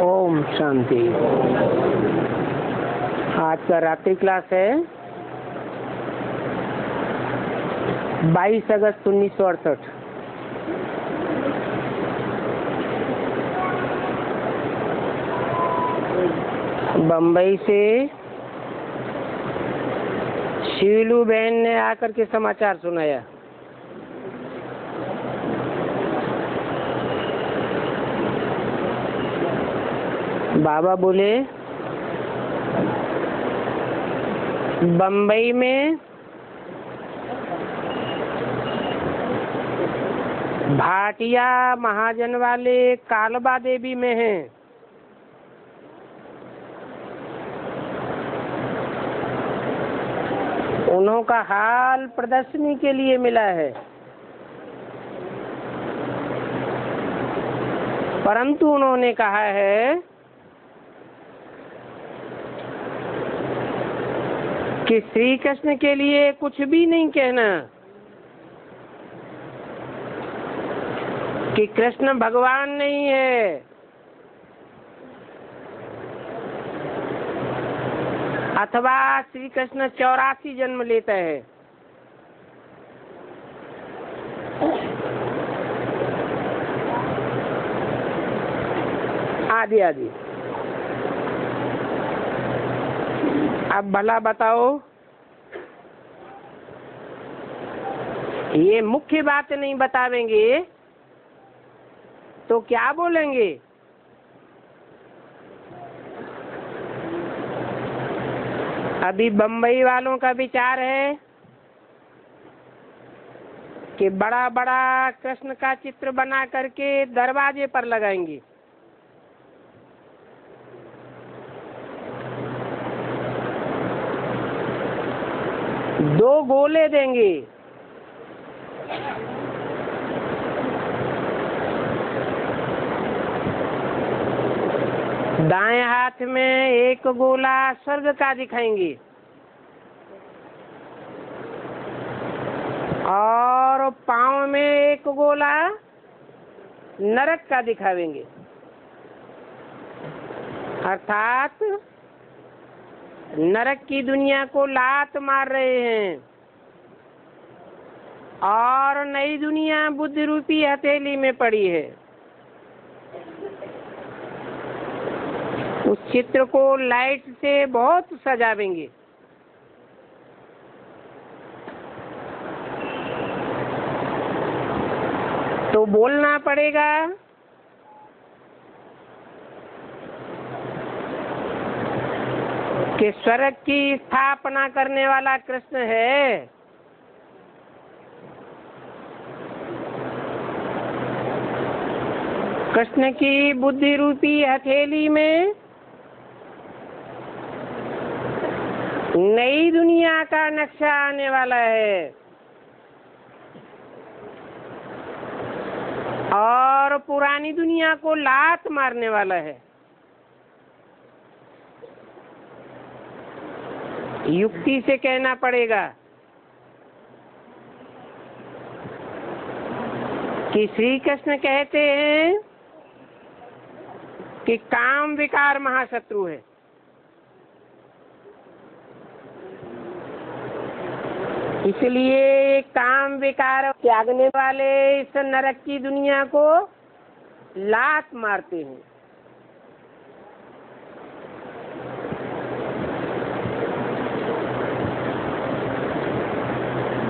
ओम शांति। आज का रात्रि क्लास है 22 अगस्त 1968। बम्बई से शीलू बहन ने आकर के समाचार सुनाया। बाबा बोले बम्बई में भाटिया महाजन वाले कालबा देवी में हैं। उन्हों का हाल प्रदर्शनी के लिए मिला है, परंतु उन्होंने कहा है कि श्री कृष्ण के लिए कुछ भी नहीं कहना, कि कृष्ण भगवान नहीं है, अथवा श्री कृष्ण 84 जन्म लेता है। आदि आदि। अब भला बताओ, ये मुख्य बात नहीं बतावेंगे तो क्या बोलेंगे? अभी बम्बई वालों का विचार है कि बड़ा बड़ा कृष्ण का चित्र बना करके दरवाजे पर लगाएंगे। दो गोले देंगे, दाएं हाथ में एक गोला स्वर्ग का दिखाएंगे और पांव में एक गोला नरक का दिखावेंगे। अर्थात नरक की दुनिया को लात मार रहे हैं और नई दुनिया बुद्ध रूपी हथेली में पड़ी है। उस चित्र को लाइट से बहुत सजावेंगे। तो बोलना पड़ेगा कि स्वर्ग की स्थापना करने वाला कृष्ण है, कृष्ण की बुद्धि रूपी हथेली में नई दुनिया का नक्शा आने वाला है और पुरानी दुनिया को लात मारने वाला है। युक्ति से कहना पड़ेगा कि श्री कृष्ण कहते हैं कि काम विकार महाशत्रु है। इसलिए काम विकार त्यागने वाले इस नरक की दुनिया को लात मारते हैं।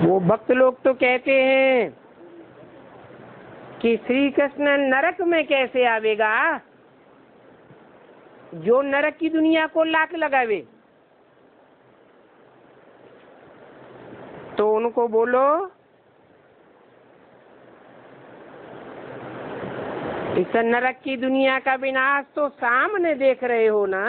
वो भक्त लोग तो कहते हैं कि श्री कृष्ण नरक में कैसे आवेगा जो नरक की दुनिया को लात लगावे। तो उनको बोलो इस नरक की दुनिया का विनाश तो सामने देख रहे हो ना।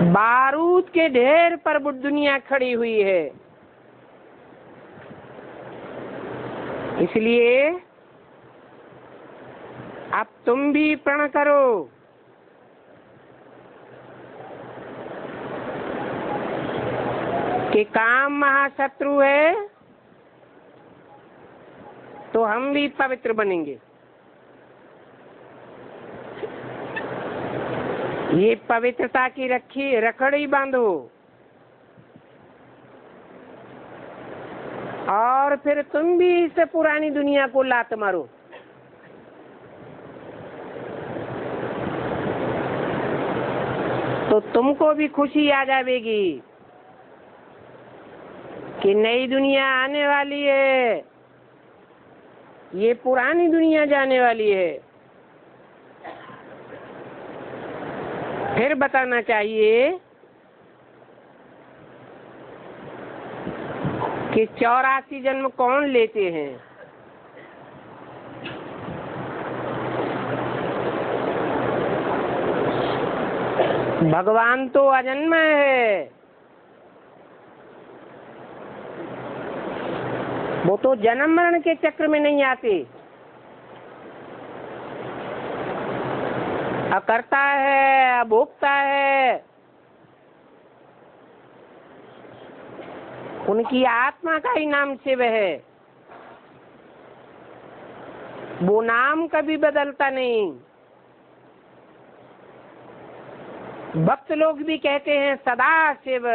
बारूद के ढेर पर बुद्ध दुनिया खड़ी हुई है। इसलिए अब तुम भी प्रण करो कि काम महाशत्रु है, तो हम भी पवित्र बनेंगे। ये पवित्रता की रखड़ी बांधो और फिर तुम भी इस पुरानी दुनिया को लात मारो। तो तुमको भी खुशी आ जाएगी कि नई दुनिया आने वाली है, ये पुरानी दुनिया जाने वाली है। फिर बताना चाहिए कि 84 जन्म कौन लेते हैं। भगवान तो अजन्मा है, वो तो जन्म मरण के चक्र में नहीं आते। अकर्ता है, अभोक्ता है, उनकी आत्मा का ही नाम शिव है। वो नाम कभी बदलता नहीं। भक्त लोग भी कहते हैं सदा शिव।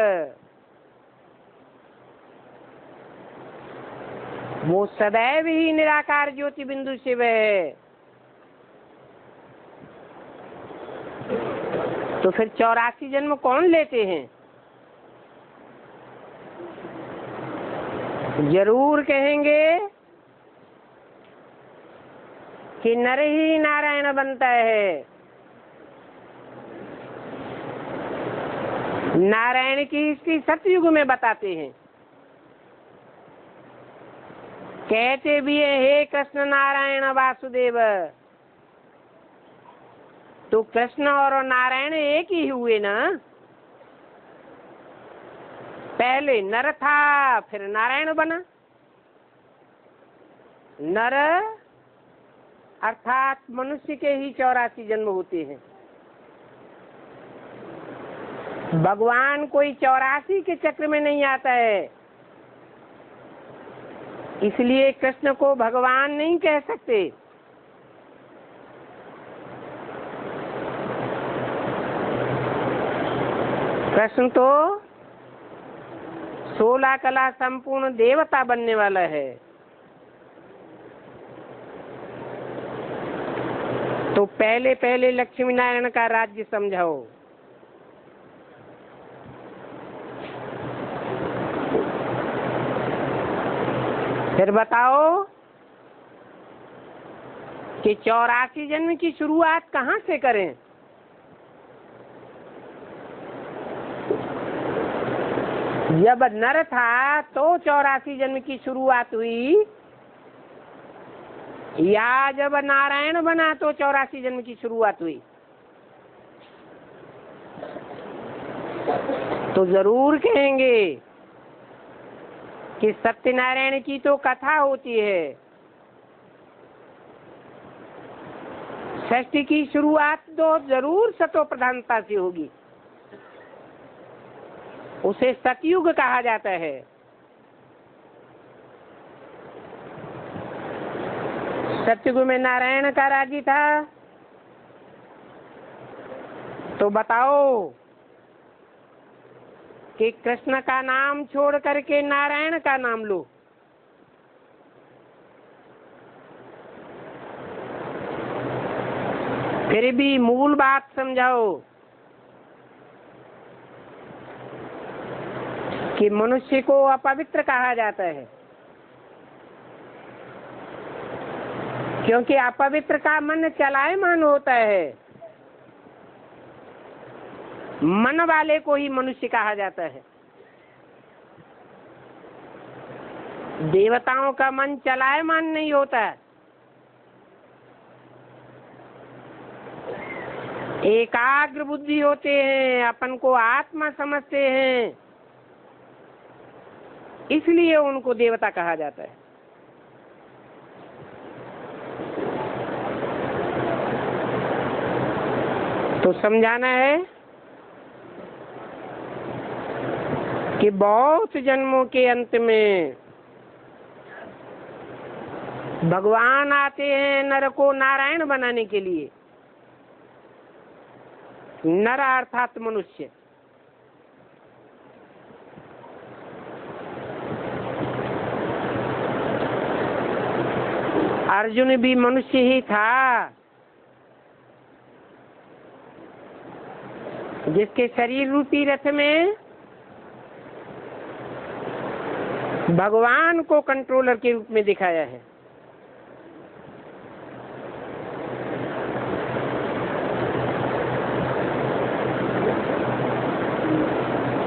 वो सदैव ही निराकार ज्योति बिंदु शिव है। तो फिर 84 जन्म कौन लेते हैं? जरूर कहेंगे कि नर ही नारायण बनता है। नारायण की हिस्ट्री सतयुग में बताते हैं। कहते भी है हे कृष्ण नारायण वासुदेव। तो कृष्ण और नारायण एक ही हुए ना। पहले नर था, फिर नारायण बना। नर अर्थात मनुष्य के ही 84 जन्म होते हैं। भगवान कोई 84 के चक्र में नहीं आता है, इसलिए कृष्ण को भगवान नहीं कह सकते। कृष्ण तो 16 कला संपूर्ण देवता बनने वाला है। तो पहले पहले लक्ष्मी नारायण का राज्य समझाओ। फिर बताओ कि 84 जन्म की शुरुआत कहाँ से करें? जब नर था तो 84 जन्म की शुरुआत हुई, या जब नारायण बना तो 84 जन्म की शुरुआत हुई? तो जरूर कहेंगे कि सत्यनारायण की तो कथा होती है। सृष्टि की शुरुआत तो जरूर सतो प्रधानता से होगी। उसे सतयुग कहा जाता है। सतयुग में नारायण का राज्य था। तो बताओ कि कृष्ण का नाम छोड़ करके नारायण का नाम लो। फिर भी मूल बात समझाओ कि मनुष्य को अपवित्र कहा जाता है, क्योंकि अपवित्र का मन चलायमान होता है। मन वाले को ही मनुष्य कहा जाता है। देवताओं का मन चलायमान नहीं होता। एकाग्र बुद्धि होते हैं, अपन को आत्मा समझते हैं, इसलिए उनको देवता कहा जाता है। तो समझाना है कि बहुत जन्मों के अंत में भगवान आते हैं नर को नारायण बनाने के लिए। नर अर्थात मनुष्य। अर्जुन भी मनुष्य ही था, जिसके शरीर रूपी रथ में भगवान को कंट्रोलर के रूप में दिखाया है।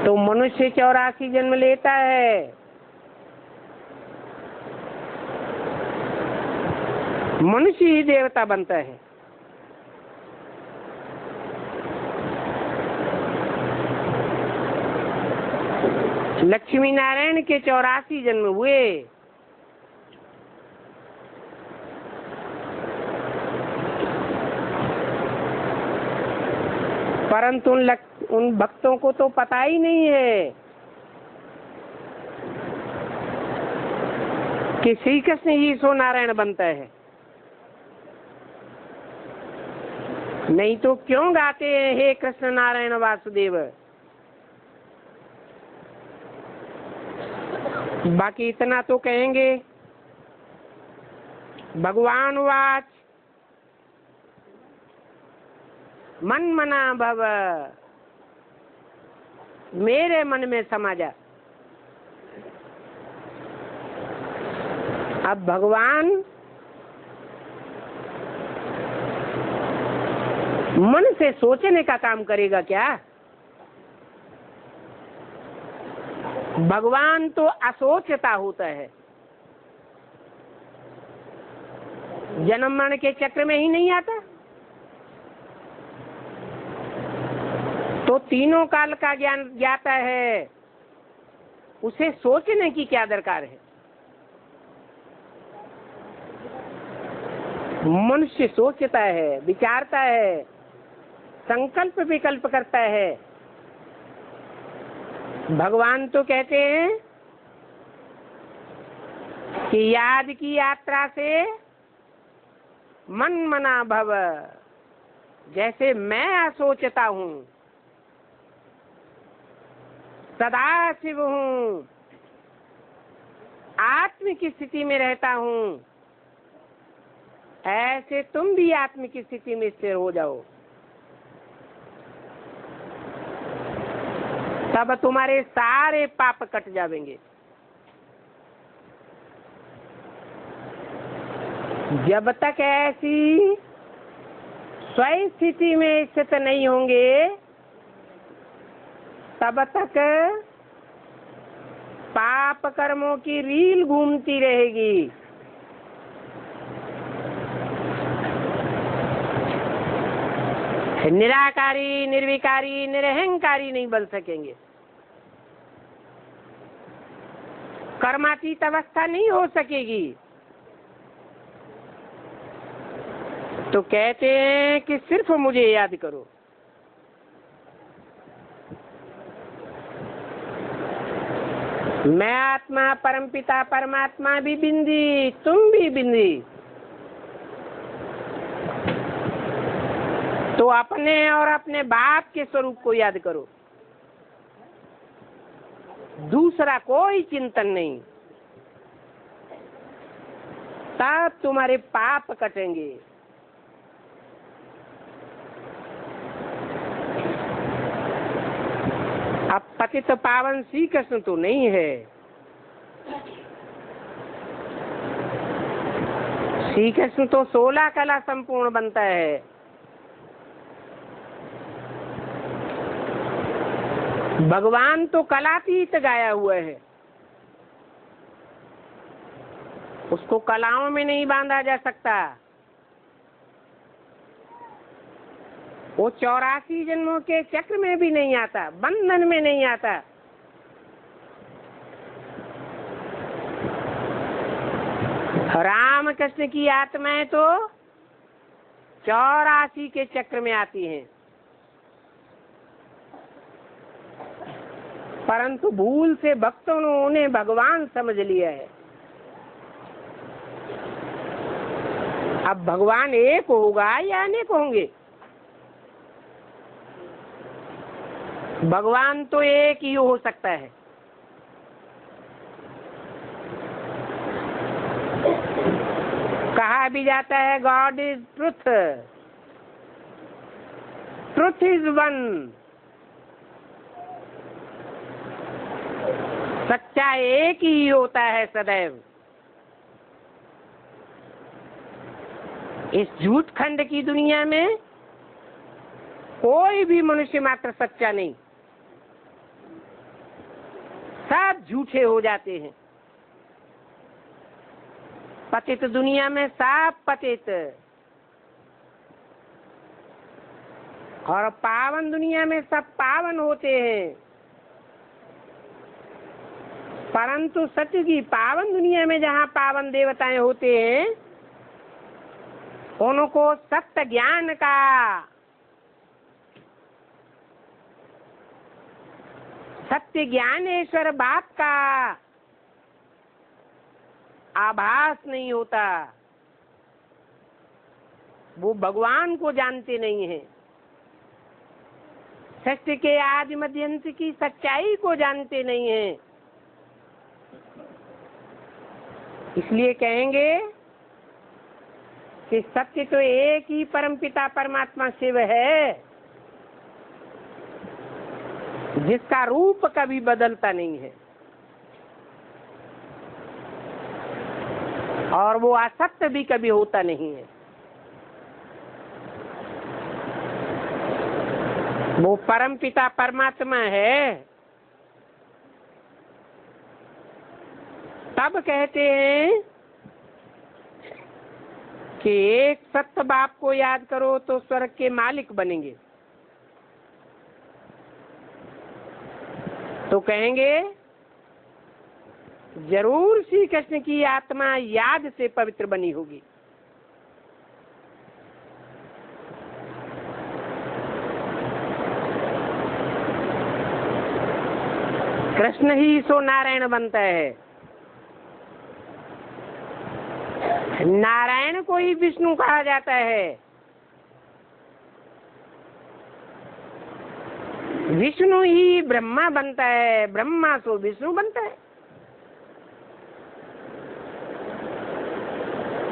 तो मनुष्य 84 जन्म लेता है। मनुष्य ही देवता बनता है। लक्ष्मी नारायण के 84 जन्म हुए। परंतु उन भक्तों को तो पता ही नहीं है कि श्री कृष्ण ही सो नारायण बनता है। नहीं तो क्यों गाते हैं हे कृष्ण नारायण वासुदेव। बाकी इतना तो कहेंगे, भगवान वाच मन मना भव, मेरे मन में समा जा। अब भगवान मन से सोचने का काम करेगा क्या? भगवान तो असोचता होता है, जन्म मरण के चक्र में ही नहीं आता। तो तीनों काल का ज्ञान ज्ञाता है, उसे सोचने की क्या दरकार है? मनुष्य सोचता है, विचारता है, संकल्प विकल्प करता है। भगवान तो कहते हैं कि याद की यात्रा से मन मना भव, जैसे मैं सोचता हूँ, सदा शिव हूँ, आत्म की स्थिति में रहता हूँ, ऐसे तुम भी आत्म की स्थिति में स्थिर हो जाओ। तब तुम्हारे सारे पाप कट जाएंगे। जब तक ऐसी स्वयं स्थिति में स्थित नहीं होंगे, तब तक पाप कर्मों की रील घूमती रहेगी। निराकारी, निर्विकारी, निरहंकारी नहीं बन सकेंगे। कर्मातीत अवस्था नहीं हो सकेगी। तो कहते हैं कि सिर्फ मुझे याद करो। मैं आत्मा, परमपिता परमात्मा भी बिंदी, तुम भी बिंदी। तो अपने और अपने बाप के स्वरूप को याद करो, दूसरा कोई चिंतन नहीं। तब तुम्हारे पाप कटेंगे। अब पतित पावन श्री कृष्ण तो नहीं है। श्री कृष्ण तो 16 कला संपूर्ण बनता है। भगवान तो कलातीत गाया हुआ है, उसको कलाओं में नहीं बांधा जा सकता। वो 84 जन्मों के चक्र में भी नहीं आता, बंधन में नहीं आता। राम कृष्ण की आत्माएं तो 84 के चक्र में आती हैं। परंतु भूल से भक्तों ने उन्हें भगवान समझ लिया है। अब भगवान एक होगा या अनेक होंगे? भगवान तो एक ही हो सकता है। कहा भी जाता है God is truth, truth is one. सच्चा एक ही होता है सदैव। इस झूठ खंड की दुनिया में कोई भी मनुष्य मात्र सच्चा नहीं, सब झूठे हो जाते हैं। पतित दुनिया में सब पतित, और पावन दुनिया में सब पावन होते हैं। परंतु सत्य की पावन दुनिया में जहाँ पावन देवताएं होते हैं, उनको सत्य ज्ञान का, सत्य ज्ञानेश्वर बाप का आभास नहीं होता। वो भगवान को जानते नहीं है, सत्य के आदि मध्य अंत की सच्चाई को जानते नहीं है। इसलिए कहेंगे कि सत्य तो एक ही परमपिता परमात्मा शिव है, जिसका रूप कभी बदलता नहीं है, और वो असत्य भी कभी होता नहीं है। वो परमपिता परमात्मा है। तब कहते हैं कि एक सत्य बाप को याद करो तो स्वर्ग के मालिक बनेंगे। तो कहेंगे जरूर श्री कृष्ण की आत्मा याद से पवित्र बनी होगी। कृष्ण ही सो नारायण बनता है। नारायण को ही विष्णु कहा जाता है। विष्णु ही ब्रह्मा बनता है, ब्रह्मा सो विष्णु बनता है।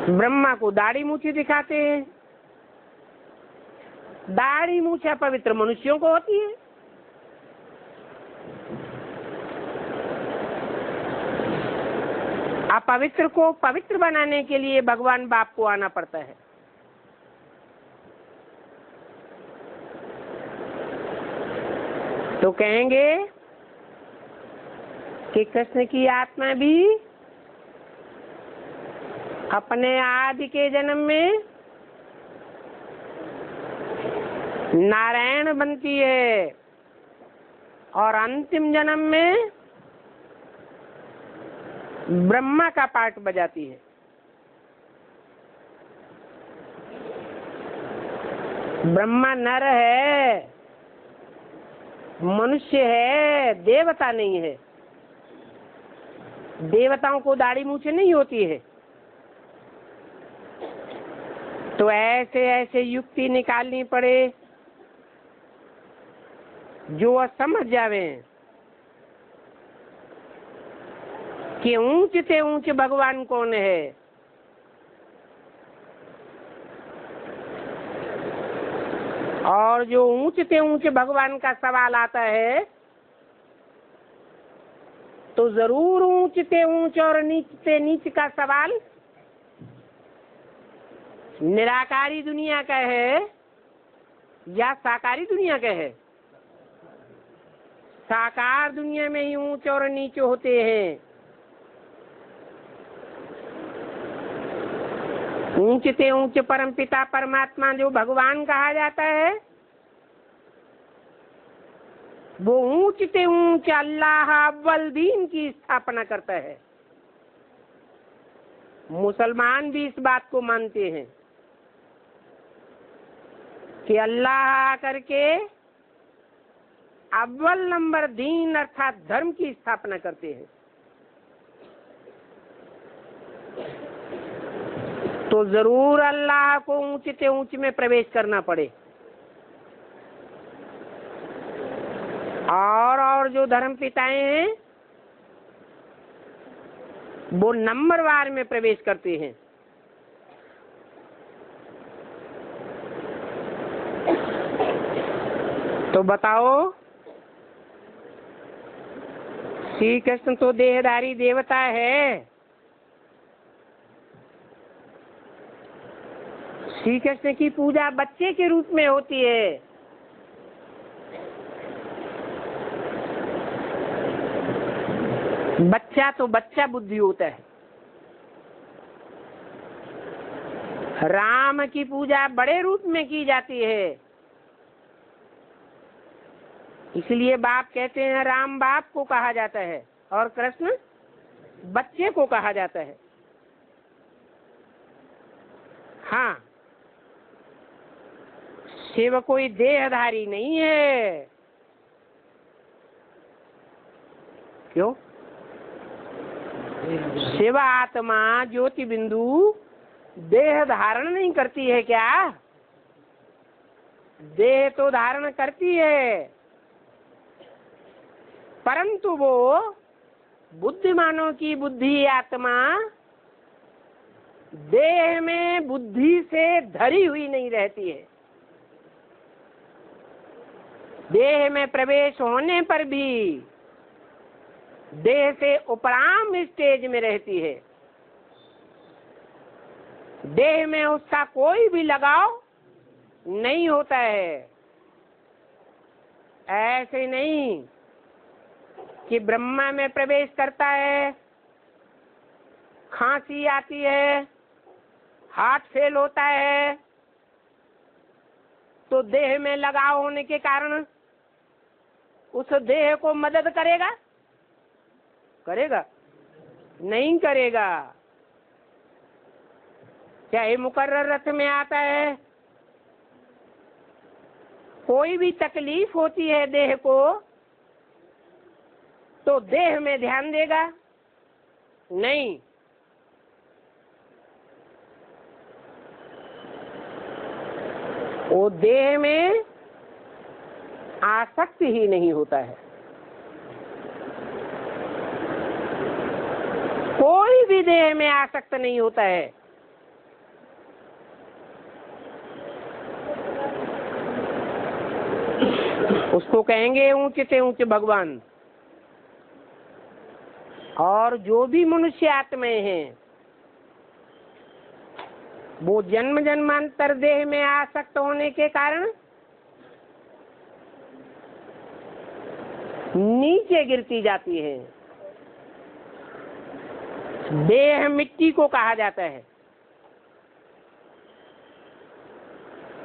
ब्रह्मा को दाढ़ी मूछे दिखाते हैं। दाढ़ी मूछा पवित्र मनुष्यों को होती है। अपवित्र को पवित्र बनाने के लिए भगवान बाप को आना पड़ता है। तो कहेंगे कि कृष्ण की आत्मा भी अपने आदि के जन्म में नारायण बनती है और अंतिम जन्म में ब्रह्मा का पार्ट बजाती है। ब्रह्मा नर है, मनुष्य है, देवता नहीं है। देवताओं को दाढ़ी मूछे नहीं होती है। तो ऐसे ऐसे युक्ति निकालनी पड़े जो समझ जावे कि ऊंच से ऊंच भगवान कौन है। और जो ऊंच से ऊंच भगवान का सवाल आता है तो जरूर ऊंच से ऊंच और नीच से नीच का सवाल निराकारी दुनिया का है या साकारी दुनिया का है। साकार दुनिया में ही ऊंच और नीच होते हैं। ऊंच से ऊंच परमपिता परमात्मा जो भगवान कहा जाता है, वो ऊंच से ऊंच अल्लाह अव्वल दीन की स्थापना करता है। मुसलमान भी इस बात को मानते हैं कि अल्लाह करके अव्वल नंबर दीन अर्थात धर्म की स्थापना करते हैं, तो जरूर अल्लाह को ऊंचे से ऊंचे में प्रवेश करना पड़े। और जो धर्म पिताएं हैं वो नंबरवार में प्रवेश करते हैं। तो बताओ, श्री कृष्ण तो देहधारी देवता है, श्री कृष्ण की पूजा बच्चे के रूप में होती है। बच्चा तो बच्चा बुद्धि होता है। राम की पूजा बड़े रूप में की जाती है, इसलिए बाप कहते हैं राम बाप को कहा जाता है और कृष्ण बच्चे को कहा जाता है। हाँ, शिव कोई देहधारी नहीं है। क्यों? शिव आत्मा ज्योति बिंदु देह धारण नहीं करती है क्या? देह तो धारण करती है, परंतु वो बुद्धिमानों की बुद्धि आत्मा देह में बुद्धि से धरी हुई नहीं रहती है। देह में प्रवेश होने पर भी देह से उपराम स्टेज में रहती है। देह में उसका कोई भी लगाव नहीं होता है। ऐसे नहीं कि ब्रह्मा में प्रवेश करता है, खांसी आती है, हार्ट फेल होता है, तो देह में लगाव होने के कारण उस देह को मदद करेगा? करेगा? नहीं करेगा। चाहे मुकर्रर रथ में आता है, कोई भी तकलीफ होती है देह को, तो देह में ध्यान देगा? नहीं। वो देह में आसक्त ही नहीं होता है। कोई भी देह में आसक्त नहीं होता है। उसको कहेंगे ऊंचे से ऊंचे भगवान। और जो भी मनुष्य आत्माएं हैं वो जन्म जन्मांतर देह में आसक्त होने के कारण नीचे गिरती जाती है। देह मिट्टी को कहा जाता है।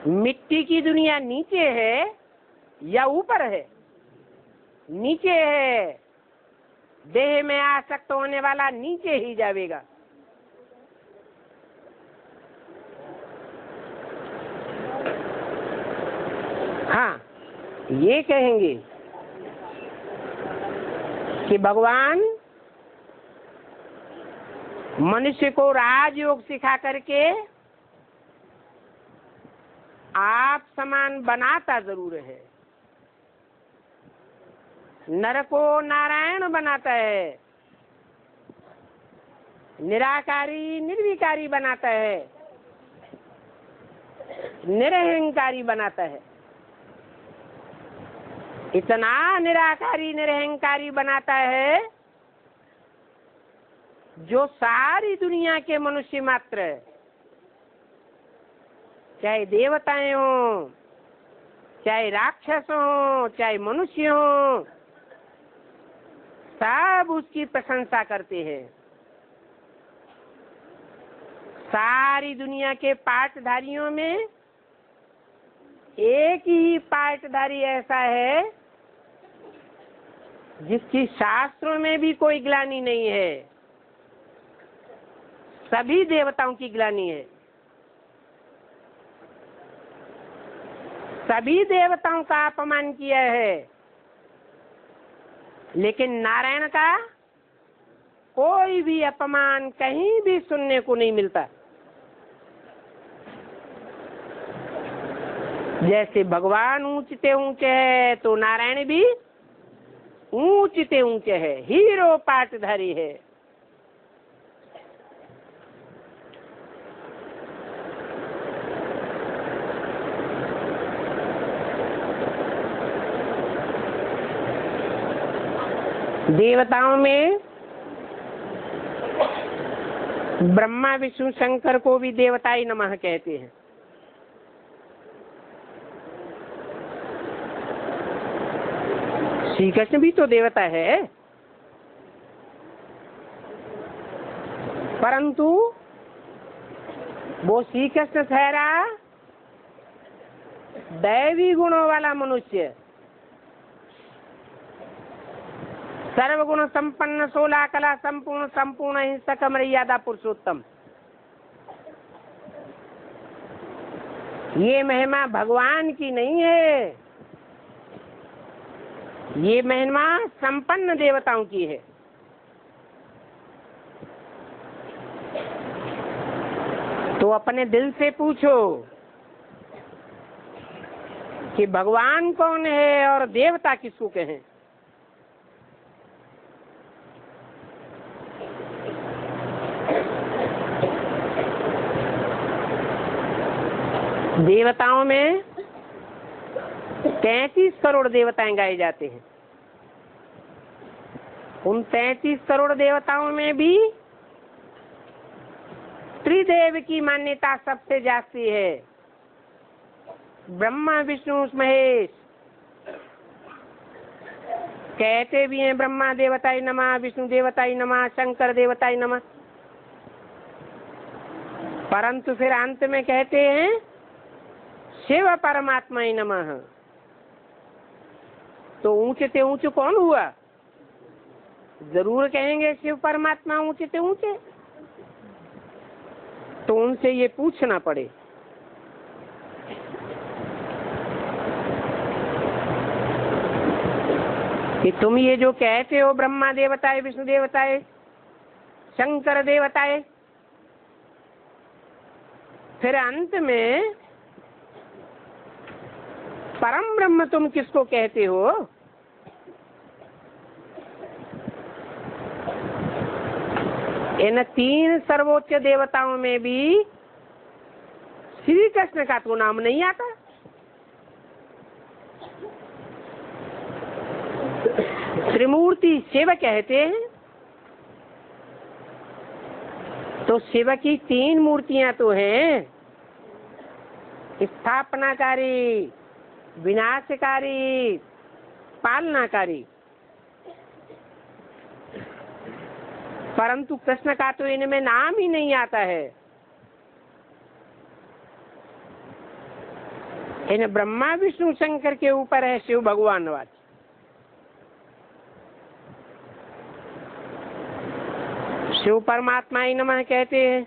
मिट्टी की दुनिया नीचे है या ऊपर है? नीचे है। देह में आसक्त होने वाला नीचे ही जाएगा। हाँ, ये कहेंगे कि भगवान मनुष्य को राजयोग सिखा करके आप समान बनाता जरूर है, नर को नारायण बनाता है, निराकारी निर्विकारी बनाता है, निरहंकारी बनाता है। इतना निराकारी निरहंकारी बनाता है जो सारी दुनिया के मनुष्य मात्र, चाहे देवताएं हो, चाहे राक्षस हो, चाहे मनुष्य हो, सब उसकी प्रशंसा करते हैं। सारी दुनिया के पाठधारियों में एक ही पाठधारी ऐसा है जिसकी शास्त्रों में भी कोई ग्लानि नहीं है। सभी देवताओं की ग्लानि है। सभी देवताओं का अपमान किया है, लेकिन नारायण का कोई भी अपमान कहीं भी सुनने को नहीं मिलता। जैसे भगवान ऊंचते ऊंचे है तो नारायण भी ऊंचते ऊंचे है, हीरो पाटधारी है। देवताओं में ब्रह्मा विष्णु शंकर को भी देवताई नमः कहते हैं। श्री कृष्ण भी तो देवता है, परंतु वो श्री कृष्ण ठहरा दैवी गुणों वाला मनुष्य, सर्वगुण संपन्न, 16 कला संपूर्ण, संपूर्ण हिंसक, मर्यादा पुरुषोत्तम। ये महिमा भगवान की नहीं है, ये महिमा संपन्न देवताओं की है। तो अपने दिल से पूछो कि भगवान कौन है और देवता किसको कहें। देवताओं में 33 करोड़ देवताएं गाए जाते हैं। उन 33 करोड़ देवताओं में भी त्रिदेव की मान्यता सबसे जास्ती है। ब्रह्मा विष्णु महेश कहते भी हैं ब्रह्मा देवताय नमः, विष्णु देवताय नमः, शंकर देवताय नमः, परंतु फिर अंत में कहते हैं शिव परमात्माय नमः। तो ऊंचे ऊंचे कौन हुआ? जरूर कहेंगे शिव परमात्मा ऊंचे ऊंचे। तो उनसे ये पूछना पड़े कि तुम ये जो कहते हो ब्रह्मा देवताए, विष्णु देवताए, शंकर देवताए, फिर अंत में परम ब्रह्म तुम किसको कहते हो? इन 3 सर्वोच्च देवताओं में भी श्री कृष्ण का तो नाम नहीं आता। त्रिमूर्ति शिव कहते हैं, तो शिव की 3 मूर्तियां तो हैं, स्थापनाकारी, विनाशकारी, पालनाकारी, परंतु कृष्ण का तो इनमें नाम ही नहीं आता है। इन ब्रह्मा विष्णु शंकर के ऊपर है शिव भगवान वाच। शिव परमात्मा ही नमः कहते हैं।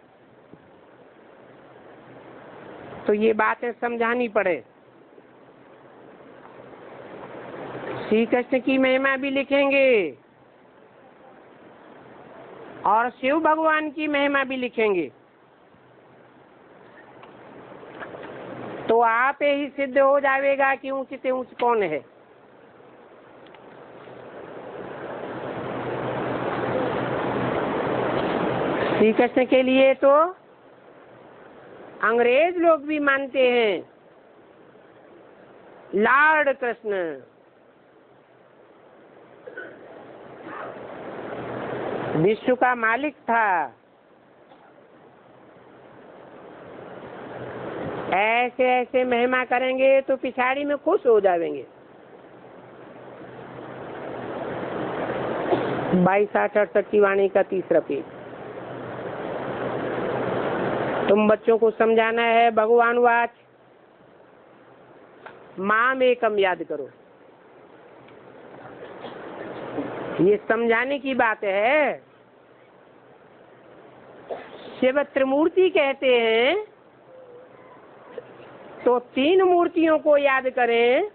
तो ये बातें समझानी पड़े। श्री कृष्ण की महिमा भी लिखेंगे और शिव भगवान की महिमा भी लिखेंगे, तो आप ही सिद्ध हो जाएगा कि ऊंच से ऊंच कौन है। श्री कृष्ण के लिए तो अंग्रेज लोग भी मानते हैं लॉर्ड कृष्ण। विश्व का मालिक था। ऐसे ऐसे महिमा करेंगे तो पिछाड़ी में खुश हो जाएंगे। 2268 की वाणी का 3रा पेज। तुम बच्चों को समझाना है भगवान वाच माम एकम याद करो। ये समझाने की बात है। शिव त्रिमूर्ति कहते हैं तो 3 मूर्तियों को याद करें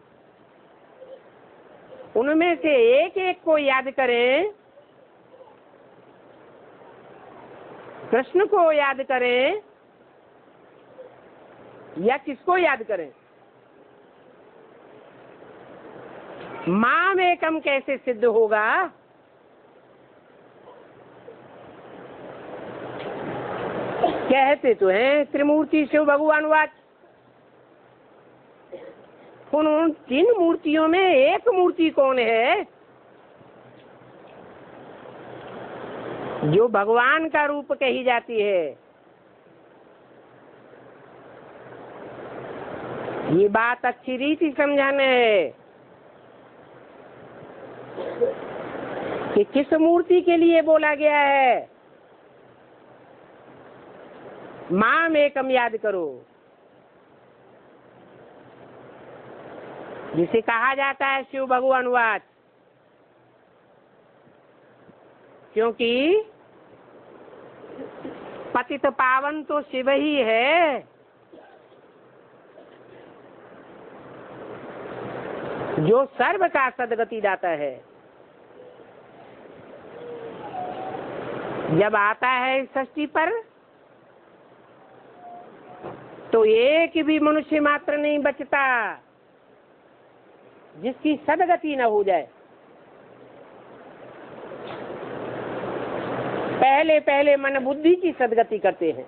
उनमें से एक एक को याद करें, कृष्ण को याद करें या किसको याद करें? माम एकम कैसे सिद्ध होगा? कहते तो हैं त्रिमूर्ति शिव भगवान वाच। उन तीन मूर्तियों में एक मूर्ति कौन है जो भगवान का रूप कही जाती है? ये बात अच्छी रीति समझाने है कि किस मूर्ति के लिए बोला गया है माम एकम याद करो, जिसे कहा जाता है शिव भगवान वाच। क्योंकि पतित पावन तो शिव ही है, जो सर्व का सदगति दाता है। जब आता है इस सृष्टि पर तो एक भी मनुष्य मात्र नहीं बचता जिसकी सदगति न हो जाए। पहले पहले मन बुद्धि की सदगति करते हैं।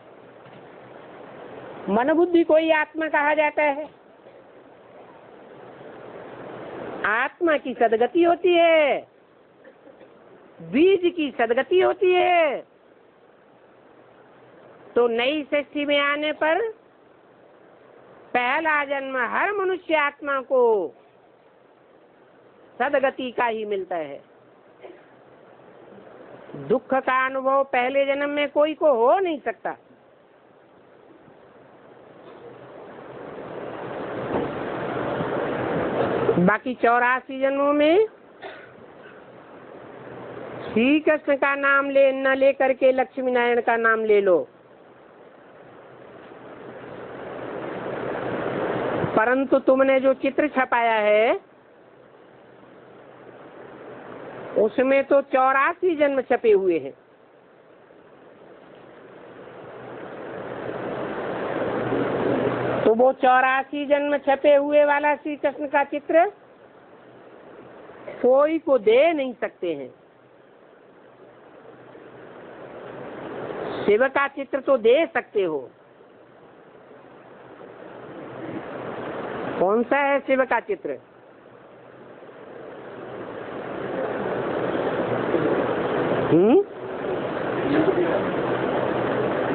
मन बुद्धि को ही आत्मा कहा जाता है। आत्मा की सदगति होती है, बीज की सदगति होती है। तो नई सृष्टि में आने पर पहला जन्म हर मनुष्य आत्मा को सदगति का ही मिलता है। दुख का अनुभव पहले जन्म में कोई को हो नहीं सकता। बाकी 84 जन्मों में श्री कृष्ण का नाम न लेकर के लक्ष्मी नारायण का नाम ले लो, परंतु तुमने जो चित्र छपाया है उसमें तो 84 जन्म छपे हुए हैं। तो वो 84 जन्म छपे हुए वाला श्री कृष्ण का चित्र कोई को दे नहीं सकते हैं। शिव का चित्र तो दे सकते हो। कौन सा है शिव का चित्र? हम्म,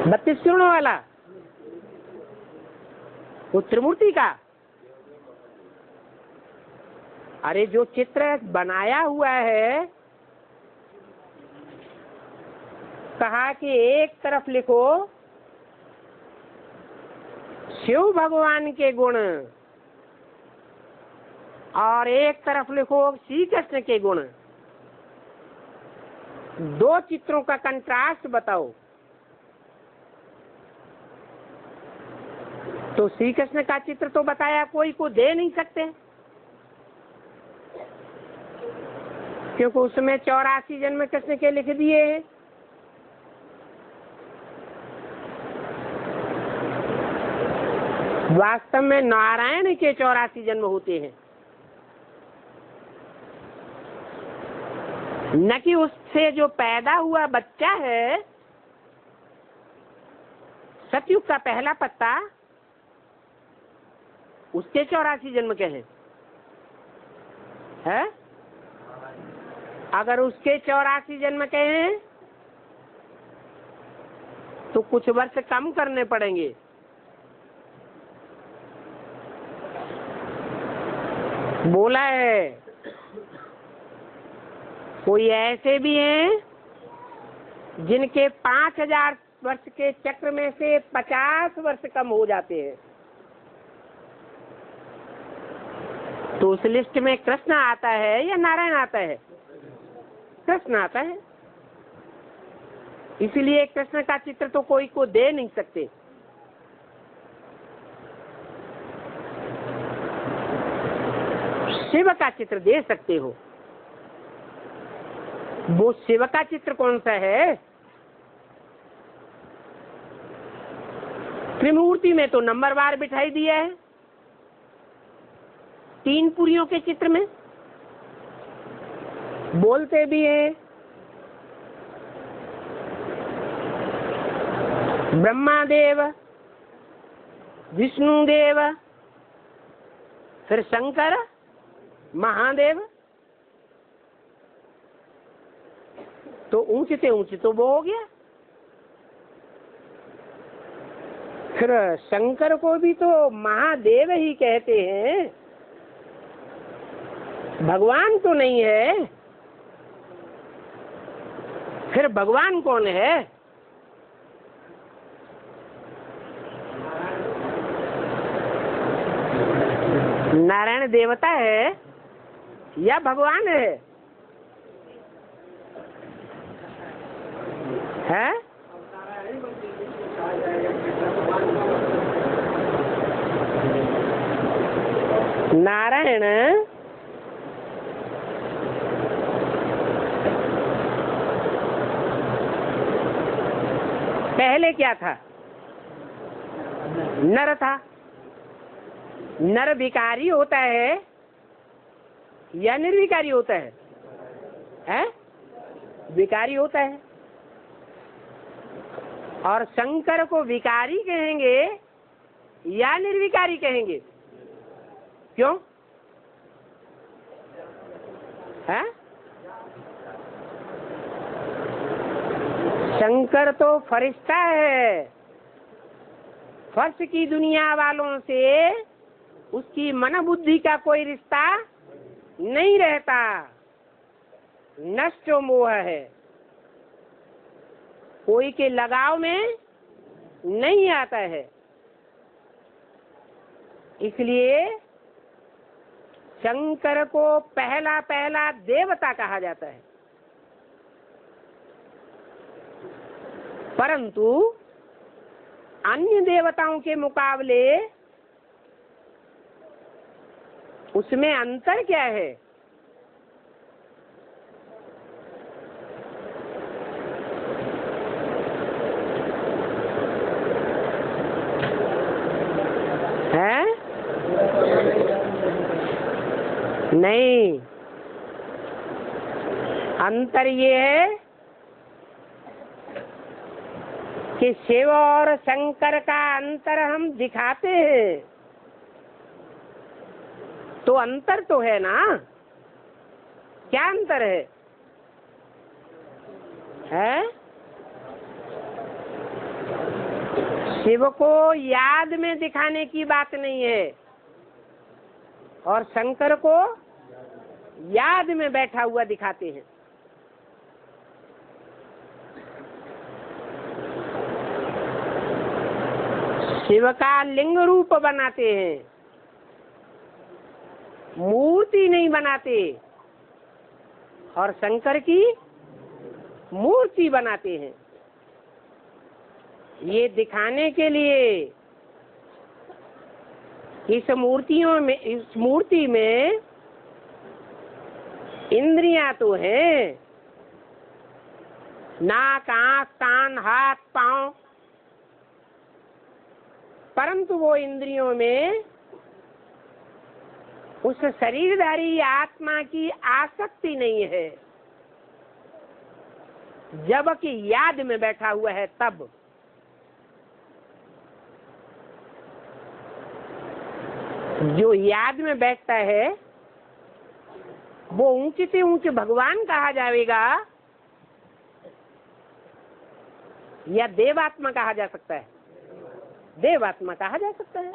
32 किरणों वाला, वो त्रिमूर्ति का। अरे जो चित्र बनाया हुआ है, कहा कि एक तरफ लिखो शिव भगवान के गुण और एक तरफ लिखो श्री कृष्ण के गुण। दो चित्रों का कंट्रास्ट बताओ। तो श्री कृष्ण का चित्र तो बताया कोई को दे नहीं सकते, क्योंकि उसमें 84 जन्म कृष्ण के लिख दिए हैं। वास्तव में नारायण के 84 जन्म होते हैं, न कि उससे जो पैदा हुआ बच्चा है। सतयुग का पहला पत्ता, उसके 84 जन्म के हैं है? अगर उसके 84 जन्म के हैं तो कुछ वर्ष कम करने पड़ेंगे। बोला है कोई ऐसे भी हैं जिनके 5000 वर्ष के चक्र में से 50 वर्ष कम हो जाते हैं। तो उस लिस्ट में कृष्ण आता है या नारायण आता है? कृष्ण आता है। इसलिए कृष्ण का चित्र तो कोई को दे नहीं सकते। शिव का चित्र दे सकते हो। वो शिव का चित्र कौन सा है? त्रिमूर्ति में तो नंबरवार बिठाई दिया है, 3 पुरियों के चित्र में बोलते भी हैं ब्रह्मादेव, विष्णुदेव, फिर शंकर, महादेव। तो ऊंचे से ऊंचे तो वो हो गया। फिर शंकर को भी तो महादेव ही कहते हैं, भगवान तो नहीं है। फिर भगवान कौन है? नारायण देवता है या भगवान है? है? नारायण पहले क्या था? नर था। नर विकारी होता है या निर्विकारी होता है? हैं? विकारी होता है। और शंकर को विकारी कहेंगे या निर्विकारी कहेंगे? क्यों? है? शंकर तो फरिश्ता है। फर्श की दुनिया वालों से उसकी मन बुद्धि का कोई रिश्ता नहीं रहता, नष्ट मोह है, कोई के लगाव में नहीं आता है। इसलिए शंकर को पहला पहला देवता कहा जाता है। परंतु अन्य देवताओं के मुकाबले उसमें अंतर क्या है? है? नहीं, अंतर ये है कि शिव और शंकर का अंतर हम दिखाते हैं, तो अंतर तो है ना। क्या अंतर है? है? शिव को याद में दिखाने की बात नहीं है और शंकर को याद में बैठा हुआ दिखाते हैं। शिव का लिंग रूप बनाते हैं, मूर्ति नहीं बनाते, और शंकर की मूर्ति बनाते हैं। ये दिखाने के लिए इस मूर्ति में इंद्रियां तो हैं, नाक, आंख, कान, हाथ, पांव, परंतु वो इंद्रियों में उस शरीरधारी आत्मा की आसक्ति नहीं है। जबकि याद में बैठा हुआ है तब। जो याद में बैठता है वो ऊंचे से ऊंचे भगवान कहा जाएगा या देवात्मा कहा जा सकता है? देवात्मा कहा जा सकता है।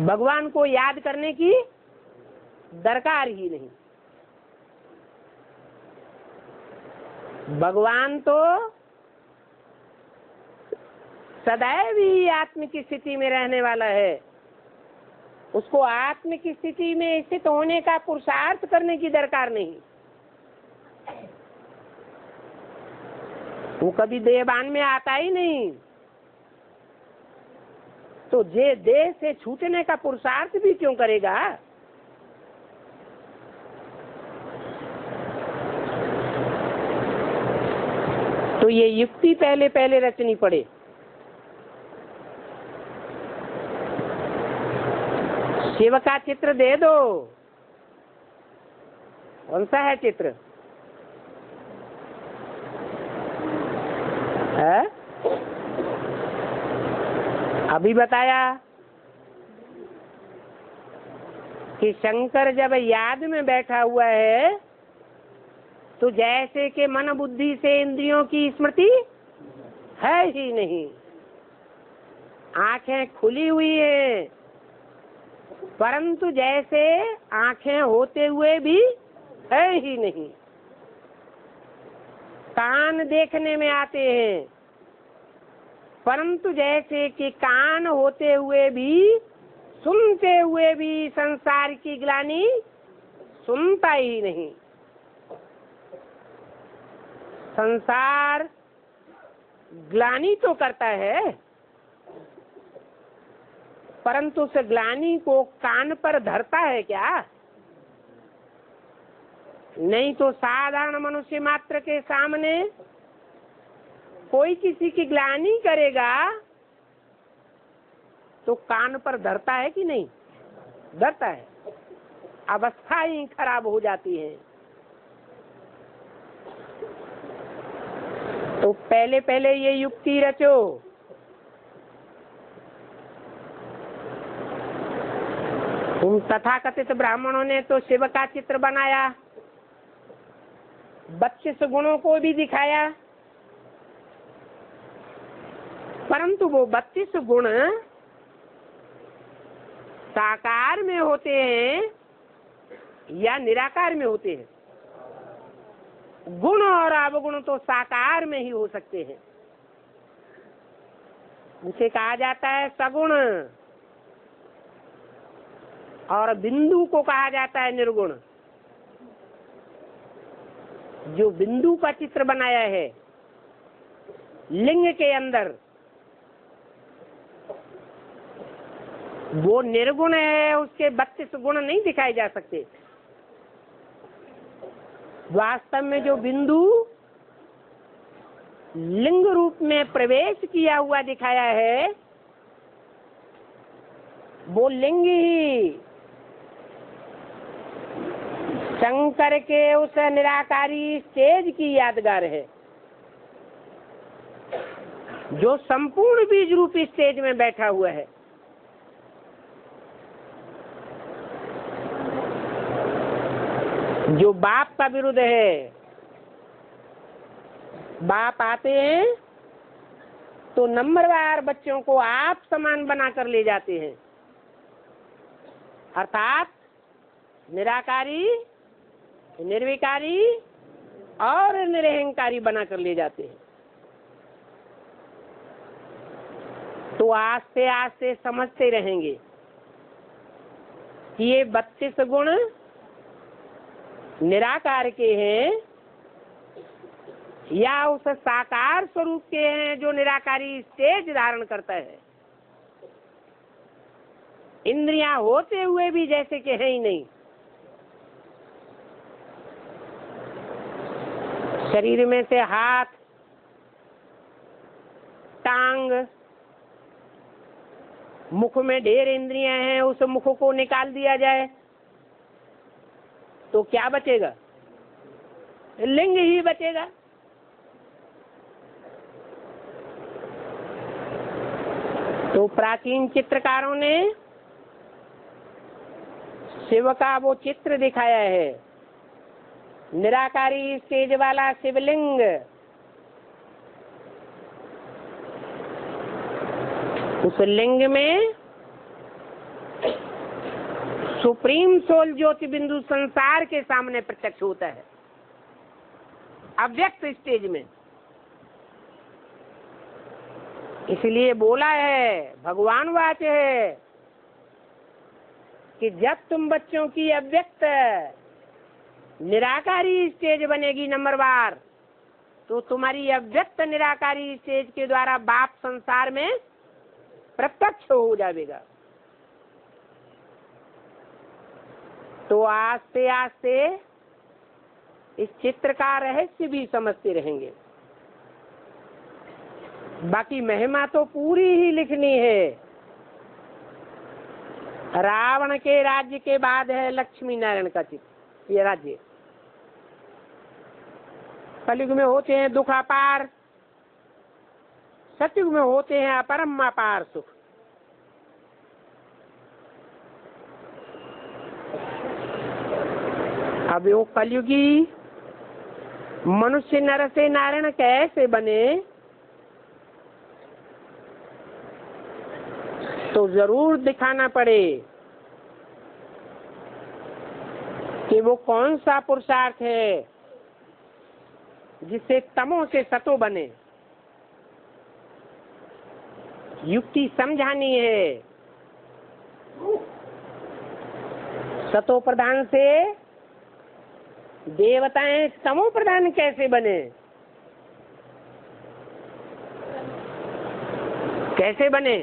भगवान को याद करने की दरकार ही नहीं। भगवान तो सदैव ही आत्मिक स्थिति में रहने वाला है। उसको आत्मिक स्थिति में स्थित होने का पुरुषार्थ करने की दरकार नहीं। वो कभी देहबान में आता ही नहीं, तो जे देह से छूटने का पुरुषार्थ भी क्यों करेगा? तो ये युक्ति पहले पहले रचनी पड़े। शिव का चित्र दे दो। कौन सा है चित्र? है? अभी बताया कि शंकर जब याद में बैठा हुआ है तो जैसे कि मन बुद्धि से इंद्रियों की स्मृति है ही नहीं। आंखें खुली हुई हैं परंतु जैसे आंखें होते हुए भी है ही नहीं। कान देखने में आते हैं परंतु जैसे कि कान होते हुए भी सुनते हुए भी संसार की ग्लानि सुनता ही नहीं। संसार ग्लानि तो करता है परंतु उस ग्लानि को कान पर धरता है क्या? नहीं तो साधारण मनुष्य मात्र के सामने कोई किसी की ग्लानि करेगा तो कान पर धरता है कि नहीं? धरता है। अवस्था ही खराब हो जाती है। तो पहले पहले ये युक्ति रचो। तुम तथाकथित ब्राह्मणों ने तो शिव का चित्र बनाया, 32 गुणों को भी दिखाया, परंतु वो 32 गुण साकार में होते हैं या निराकार में होते हैं? गुण और अवगुण तो साकार में ही हो सकते हैं। उसे कहा जाता है सगुण और बिंदु को कहा जाता है निर्गुण। जो बिंदु का चित्र बनाया है लिंग के अंदर वो निर्गुण है, उसके 32 गुण नहीं दिखाए जा सकते। वास्तव में जो बिंदु लिंग रूप में प्रवेश किया हुआ दिखाया है वो लिंग ही शंकर के उस निराकारी स्टेज की यादगार है जो संपूर्ण बीज रूपी स्टेज में बैठा हुआ है। जो बाप का विरुद्ध है, बाप आते हैं तो नंबरवार बच्चों को आप समान बनाकर ले जाते हैं, अर्थात निराकारी, निर्विकारी और निरहंकारी बनाकर ले जाते हैं। तो आस्ते आस्ते समझते रहेंगे कि ये 32 गुण निराकार के हैं या उस साकार स्वरूप के हैं जो निराकारी स्टेज धारण करता है। इंद्रियां होते हुए भी जैसे कि है ही नहीं। शरीर में से हाथ, टांग, मुख में ढेर इंद्रियां हैं, उस मुख को निकाल दिया जाए तो क्या बचेगा? लिंग ही बचेगा। तो प्राचीन चित्रकारों ने शिव का वो चित्र दिखाया है, निराकारी स्टेज वाला शिवलिंग। उस लिंग में सुप्रीम सोल ज्योति बिंदु संसार के सामने प्रत्यक्ष होता है, अव्यक्त स्टेज में। इसलिए बोला है, भगवान वाच है कि जब तुम बच्चों की अव्यक्त निराकारी स्टेज बनेगी नंबरवार, तो तुम्हारी अव्यक्त निराकारी स्टेज के द्वारा बाप संसार में प्रत्यक्ष हो जाएगा। तो आस्ते आस्ते इस चित्र का रहस्य भी समझते रहेंगे। बाकी महिमा तो पूरी ही लिखनी है। रावण के राज्य के बाद है लक्ष्मी नारायण का चित्र, ये राज्य। कलयुग में होते हैं दुख अपार, सतयुग में होते हैं अपरम अपार सुख। अब वो कलयुगी मनुष्य नर से नारायण कैसे बने, तो जरूर दिखाना पड़े कि वो कौन सा पुरुषार्थ है जिससे तमो से सतो बने। युक्ति समझानी है। सतो प्रधान से देवताएं तमो प्रधान कैसे बने, कैसे बने?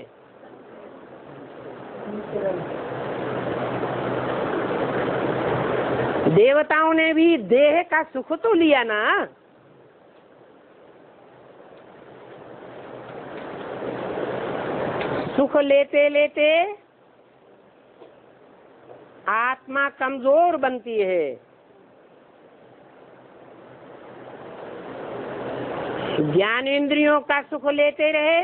देवताओं ने भी देह का सुख तो लिया ना। सुख लेते लेते आत्मा कमजोर बनती है। ज्ञान इंद्रियों का सुख लेते रहे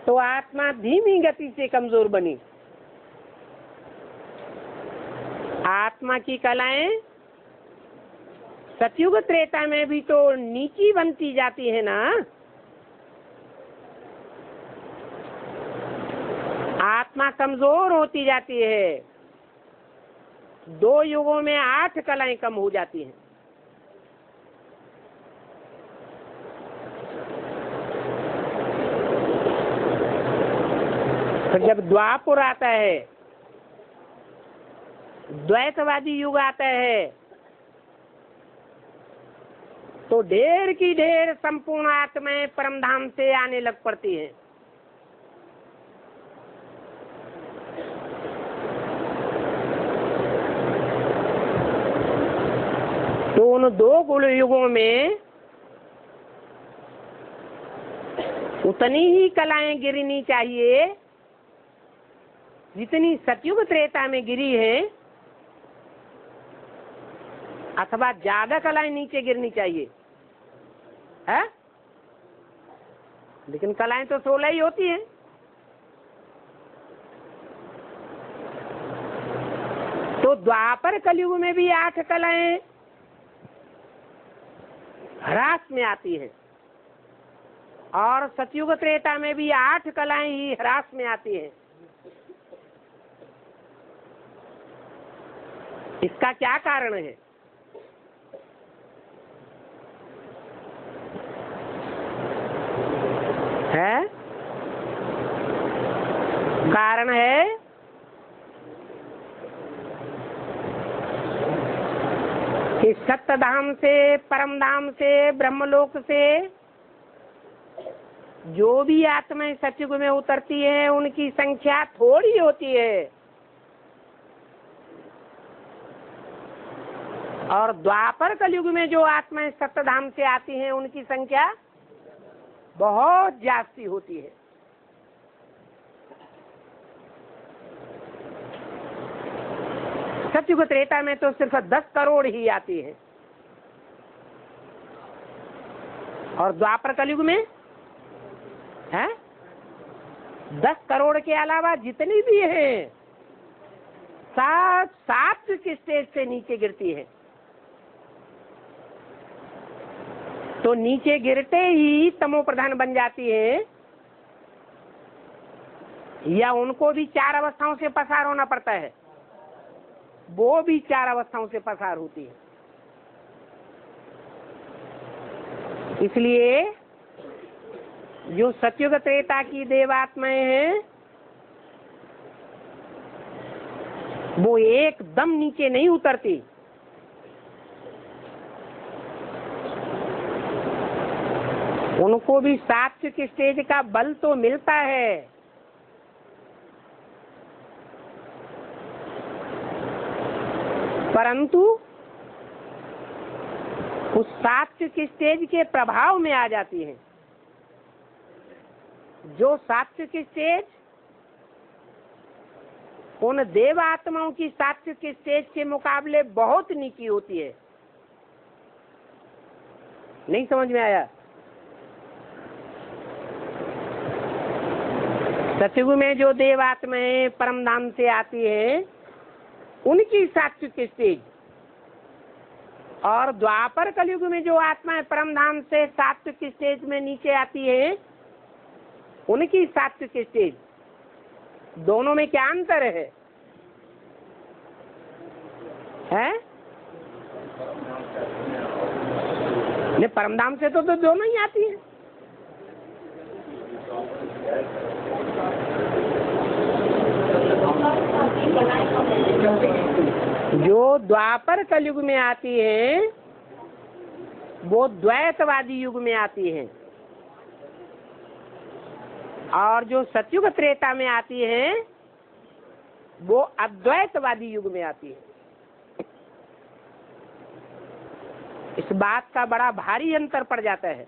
तो आत्मा धीमी गति से कमजोर बनी। आत्मा की कलाएं सतयुग त्रेता में भी तो नीची बनती जाती है ना। आत्मा कमजोर होती जाती है। 2 युगों में 8 कलाएं कम हो जाती हैं। तो जब द्वापर आता है, द्वैतवादी युग आता है, तो ढेर की ढेर संपूर्ण आत्माएं परमधाम से आने लग पड़ती हैं। तो उन 2 गुण युगों में उतनी ही कलाएं गिरनी चाहिए जितनी सतयुग त्रेता में गिरी है, अथवा ज्यादा कलाएं नीचे गिरनी चाहिए है। लेकिन कलाएं तो 16 ही होती हैं। तो द्वापर कलयुग में भी 8 कलाएं ह्रास में आती हैं और सतयुग त्रेता में भी 8 कलाएं ही ह्रास में आती हैं। इसका क्या कारण है? कारण है कि सत्यधाम से, परमधाम से, ब्रह्मलोक से जो भी आत्माएं सतयुग में उतरती है उनकी संख्या थोड़ी होती है और द्वापर कलयुग में जो आत्माएं सत्यधाम से आती हैं उनकी संख्या बहुत जास्ती होती है। सतयुग त्रेता में तो सिर्फ 10 करोड़ ही आती है और द्वापर कलयुग में है 10 करोड़ के अलावा जितनी भी है सात्विक स्टेज से नीचे गिरती है। तो नीचे गिरते ही तमो प्रधान बन जाती है या उनको भी 4 अवस्थाओं से पसार होना पड़ता है, वो भी 4 अवस्थाओं से पसार होती है। इसलिए जो सतयुग त्रेता की देवात्माएं हैं वो एकदम नीचे नहीं उतरती। उनको भी सात्विक स्टेज का बल तो मिलता है, परंतु उस सात्विक स्टेज के प्रभाव में आ जाती हैं। जो सात्विक स्टेज उन देव आत्माओं की सात्विक स्टेज के मुकाबले बहुत नीची होती है। नहीं समझ में आया? सतयुग में जो देव आत्माएं परम धाम से आती है उनकी सात्विक स्टेज, और द्वापर कलयुग में जो आत्माएं परम धाम से सात्विक स्टेज में नीचे आती है उनकी सात्विक स्टेज, दोनों में क्या अंतर है? नहीं, परम धाम से तो दोनों ही आती है। जो द्वापर कलयुग में आती है वो द्वैतवादी युग में आती है, और जो सतयुग त्रेता में आती है वो अद्वैतवादी युग में आती है। इस बात का बड़ा भारी अंतर पड़ जाता है।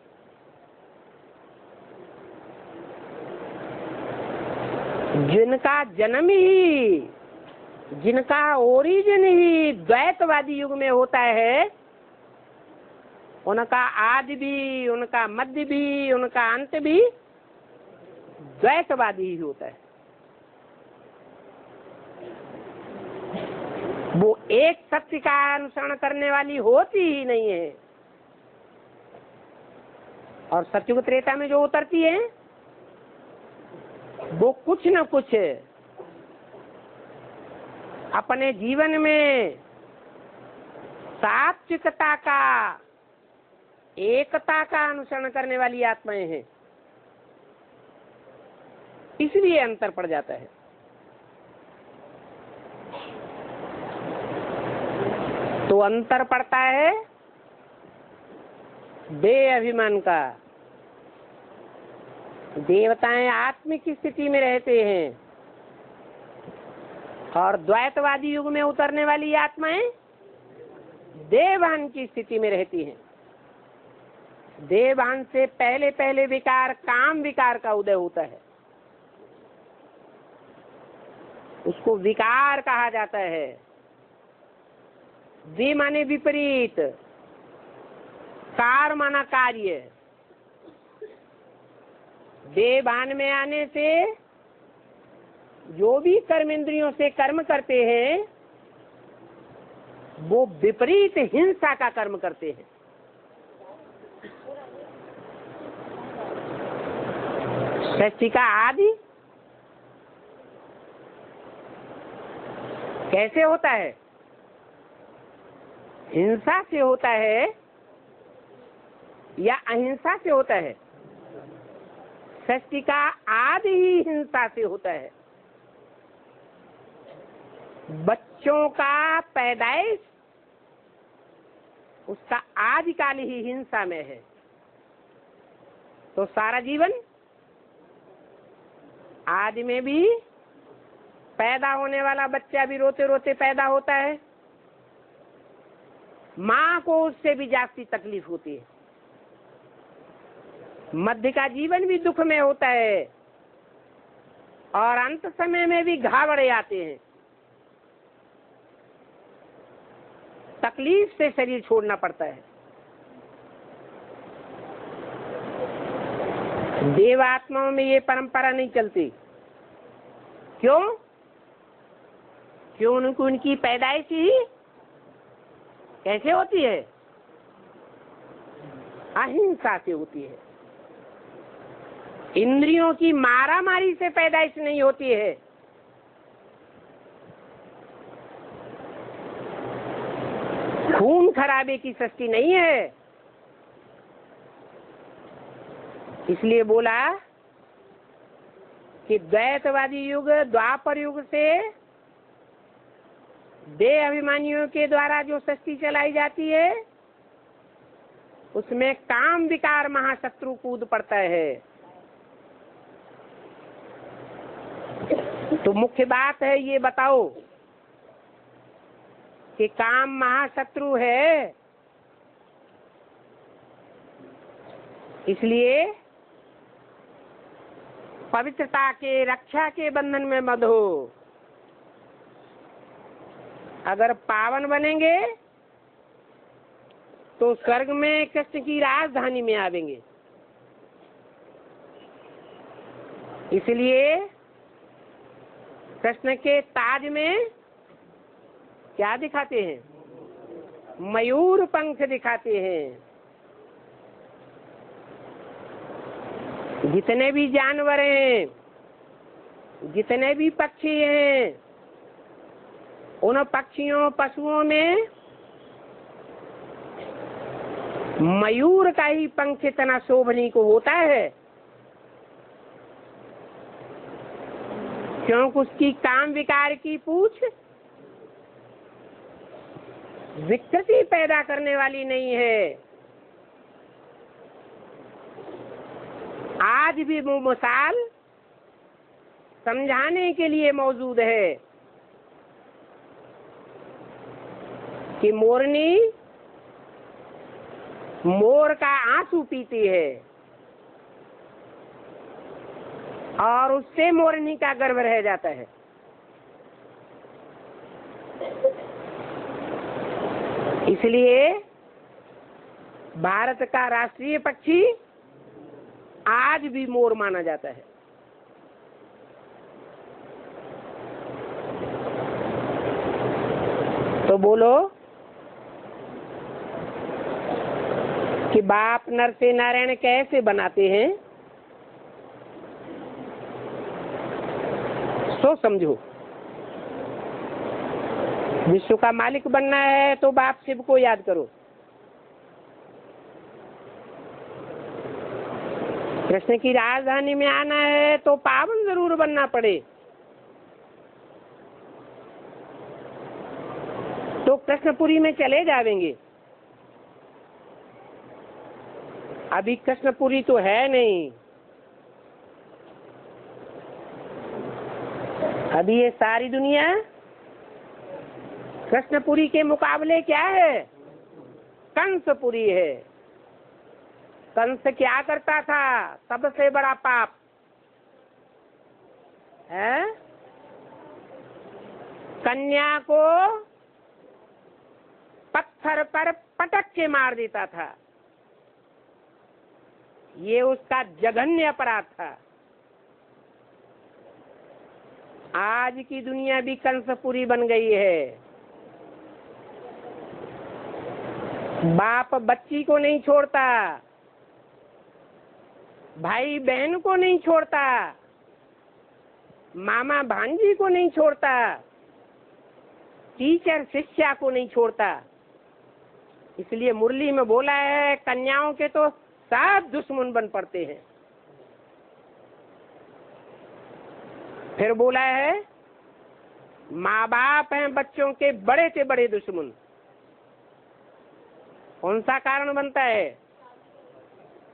जिनका जन्म ही, जिनका ओरिजिन ही द्वैतवादी युग में होता है, उनका आदि भी, उनका मध्य भी, उनका अंत भी द्वैतवादी ही होता है। वो एक सत्य का अनुसरण करने वाली होती ही नहीं है। और सतयुग त्रेता में जो उतरती है वो कुछ न कुछ अपने जीवन में सात्विकता का, एकता का अनुसरण करने वाली आत्माएं हैं, इसलिए अंतर पड़ जाता है। तो अंतर पड़ता है देह अभिमान का। देवताएं आत्मिक स्थिति में रहते हैं और द्वैतवादी युग में उतरने वाली आत्माएं देवभान की स्थिति में रहती हैं। देवभान से पहले पहले विकार, काम विकार का उदय होता है, उसको विकार कहा जाता है। वि माने विपरीत, कार माना कार्य। देवभान में आने से जो भी कर्म इंद्रियों से कर्म करते हैं वो विपरीत हिंसा का कर्म करते हैं। सृष्टि का आदि कैसे होता है? हिंसा से होता है या अहिंसा से होता है? सृष्टि का आदि ही हिंसा से होता है। बच्चों का पैदाइश उसका आदिकाल ही हिंसा में है। तो सारा जीवन आदि में भी पैदा होने वाला बच्चा भी रोते रोते पैदा होता है, माँ को उससे भी जास्ती तकलीफ होती है। मध्य का जीवन भी दुख में होता है और अंत समय में भी घावड़े आते हैं। तकलीफ से शरीर छोड़ना पड़ता है। देव आत्माओं में ये परंपरा नहीं चलती। क्यों? क्यों? उनकी पैदाइश ही कैसे होती है? अहिंसा से होती है। इंद्रियों की मारामारी से पैदाइश नहीं होती है। खून खराबे की सृष्टि नहीं है। इसलिए बोला कि द्वैतवादी युग, द्वापर युग से देह अभिमानियों के द्वारा जो सृष्टि चलाई जाती है उसमें काम विकार महाशत्रु कूद पड़ता है। तो मुख्य बात है ये बताओ कि काम महाशत्रु है इसलिए पवित्रता के, रक्षा के बंधन में मत हो। अगर पावन बनेंगे तो स्वर्ग में कृष्ण की राजधानी में आवेंगे। इसलिए कृष्ण के ताज में क्या दिखाते हैं? मयूर पंख दिखाते हैं। जितने भी जानवर हैं, जितने भी पक्षी हैं, उन पक्षियों पशुओं में मयूर का ही पंख इतना शोभनीय को होता है, क्योंकि उसकी काम विकार की पूछ विकृति पैदा करने वाली नहीं है। आज भी वो मिसाल समझाने के लिए मौजूद है कि मोरनी मोर का आंसू पीती है और उससे मोरनी का गर्भ रह जाता है। इसलिए भारत का राष्ट्रीय पक्षी आज भी मोर माना जाता है। तो बोलो कि बाप नर से नारायण कैसे बनाते हैं, सो समझो। विश्व का मालिक बनना है तो बाप शिव को याद करो। कृष्ण की राजधानी में आना है तो पावन जरूर बनना पड़े। तो कृष्णपुरी में चले जाएंगे। अभी कृष्णपुरी तो है नहीं, अभी ये सारी दुनिया कृष्णपुरी के मुकाबले क्या है? कंसपुरी है। कंस क्या करता था? सबसे बड़ा पाप है, कन्या को पत्थर पर पटक के मार देता था। ये उसका जघन्य अपराध था। आज की दुनिया भी कंसपुरी बन गई है। बाप बच्ची को नहीं छोड़ता, भाई बहन को नहीं छोड़ता, मामा भांजी को नहीं छोड़ता, टीचर शिष्या को नहीं छोड़ता। इसलिए मुरली में बोला है कन्याओं के तो सब दुश्मन बन पड़ते हैं। फिर बोला है माँ बाप हैं बच्चों के बड़े से बड़े दुश्मन। कौन सा कारण बनता है?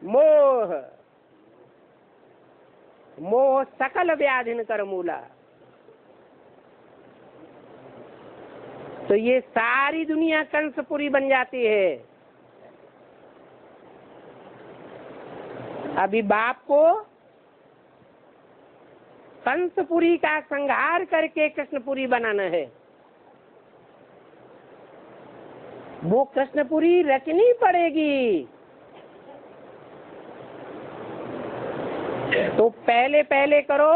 मोह। मोह सकल व्याधिन कर मूला। तो ये सारी दुनिया कंसपुरी बन जाती है। अभी बाप को कंसपुरी का संहार करके कृष्णपुरी बनाना है। वो कृष्णपुरी रचनी पड़ेगी। तो पहले पहले करो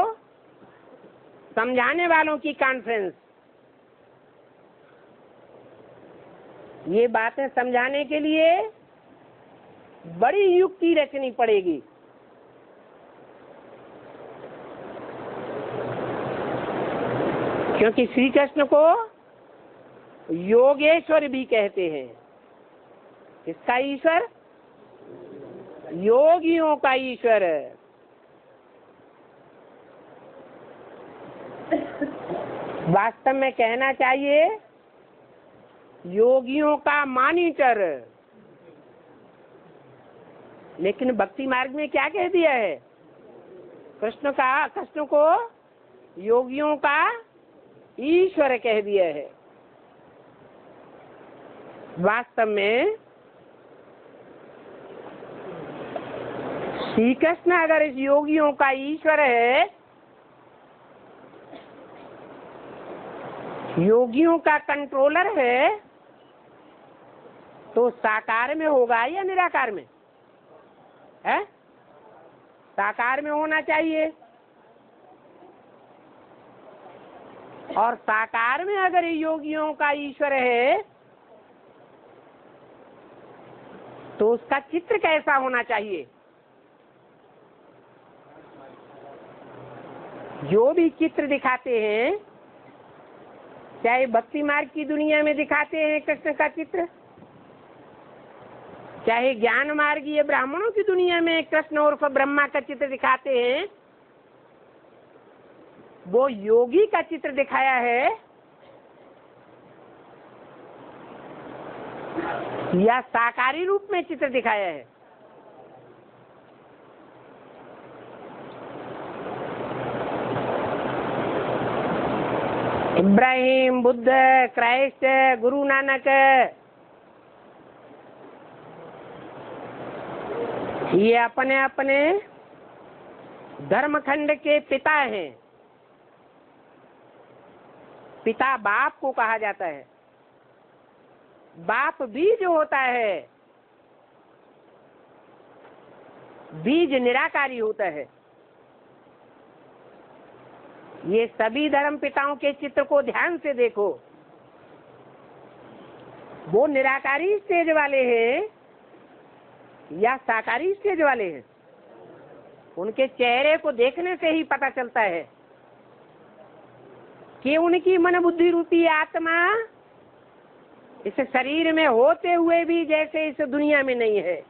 समझाने वालों की कॉन्फ्रेंस। ये बातें समझाने के लिए बड़ी युक्ति रचनी पड़ेगी। क्योंकि श्री कृष्ण को योगेश्वर भी कहते हैं। किसका ईश्वर? योगियों का ईश्वर। वास्तव में कहना चाहिए योगियों का मॉनिटर। लेकिन भक्ति मार्ग में क्या कह दिया है? कृष्ण को योगियों का ईश्वर कह दिया है। वास्तव में श्री कृष्ण अगर इस योगियों का ईश्वर है, योगियों का कंट्रोलर है, तो साकार में होगा या निराकार में है? साकार में होना चाहिए। और साकार में अगर योगियों का ईश्वर है तो उसका चित्र कैसा होना चाहिए? जो भी चित्र दिखाते हैं, चाहे भक्ति मार्ग की दुनिया में दिखाते हैं कृष्ण का चित्र, चाहे ज्ञान मार्गीय ब्राह्मणों की दुनिया में कृष्ण उर्फ ब्रह्मा का चित्र दिखाते हैं, वो योगी का चित्र दिखाया है या साकारी रूप में चित्र दिखाया है? इब्राहिम, बुद्ध, क्राइस्ट, गुरु नानक, ये अपने अपने धर्मखंड के पिता हैं। पिता बाप को कहा जाता है। बाप बीज होता है, बीज निराकारी होता है। ये सभी धर्म पिताओं के चित्र को ध्यान से देखो, वो निराकारी स्टेज वाले हैं या साकारी स्टेज वाले हैं? उनके चेहरे को देखने से ही पता चलता है कि उनकी मन बुद्धि रूपी आत्मा इस शरीर में होते हुए भी जैसे इस दुनिया में नहीं है,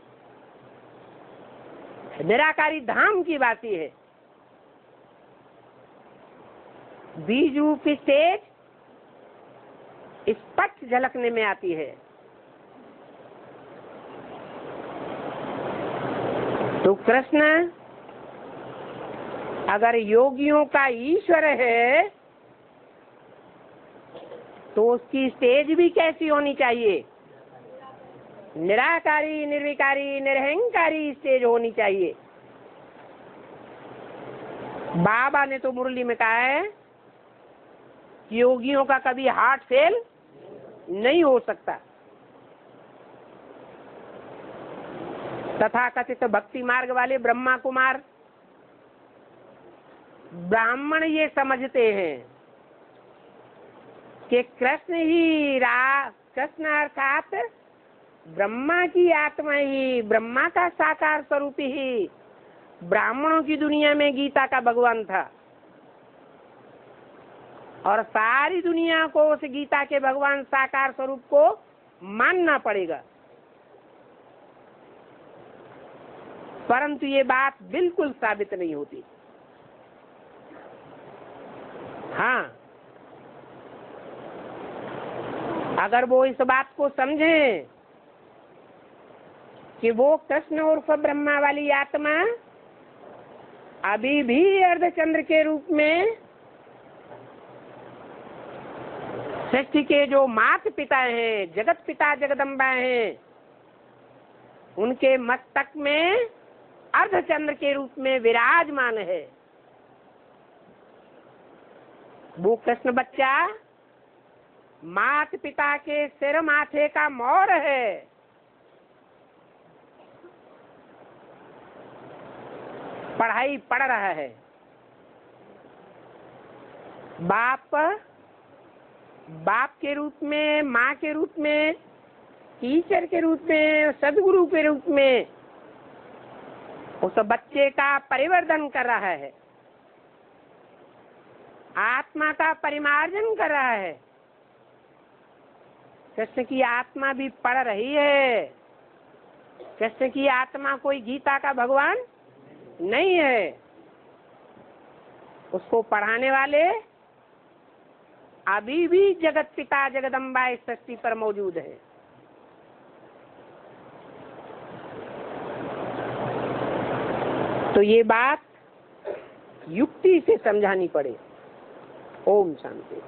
निराकारी धाम की बात है। बीज रूप स्टेज स्पष्ट झलकने में आती है। तो कृष्ण अगर योगियों का ईश्वर है तो उसकी स्टेज भी कैसी होनी चाहिए? निराकारी, निर्विकारी, निरहंकारी स्टेज होनी चाहिए। बाबा ने तो मुरली में कहा है कि योगियों का कभी हार्ट फेल नहीं हो सकता। तथाकथित भक्ति मार्ग वाले ब्रह्मा कुमार ब्राह्मण ये समझते हैं कि कृष्ण अर्थात ब्रह्मा की आत्मा ही, ब्रह्मा का साकार स्वरूप ही ब्राह्मणों की दुनिया में गीता का भगवान था, और सारी दुनिया को उस गीता के भगवान साकार स्वरूप को मानना पड़ेगा। परंतु ये बात बिल्कुल साबित नहीं होती। हाँ, अगर वो इस बात को समझें कि वो कृष्ण उर्फ ब्रह्मा वाली आत्मा अभी भी अर्धचंद्र के रूप में सृष्टि के जो माता पिता हैं, जगत पिता जगदम्बा हैं, उनके मस्तक में अर्धचंद्र के रूप में विराजमान है। वो कृष्ण बच्चा माता पिता के सिर माथे का मोर है। पढ़ाई पढ़ रहा है। बाप के रूप में, माँ के रूप में, टीचर के रूप में, सदगुरु के रूप में उस बच्चे का परिवर्धन कर रहा है, आत्मा का परिमार्जन कर रहा है। कृष्ण की आत्मा भी पढ़ रही है। कृष्ण की आत्मा कोई गीता का भगवान नहीं है। उसको पढ़ाने वाले अभी भी जगत पिता जगदम्बा इस सृष्टि पर मौजूद है। तो ये बात युक्ति से समझानी पड़े। ओम शांति।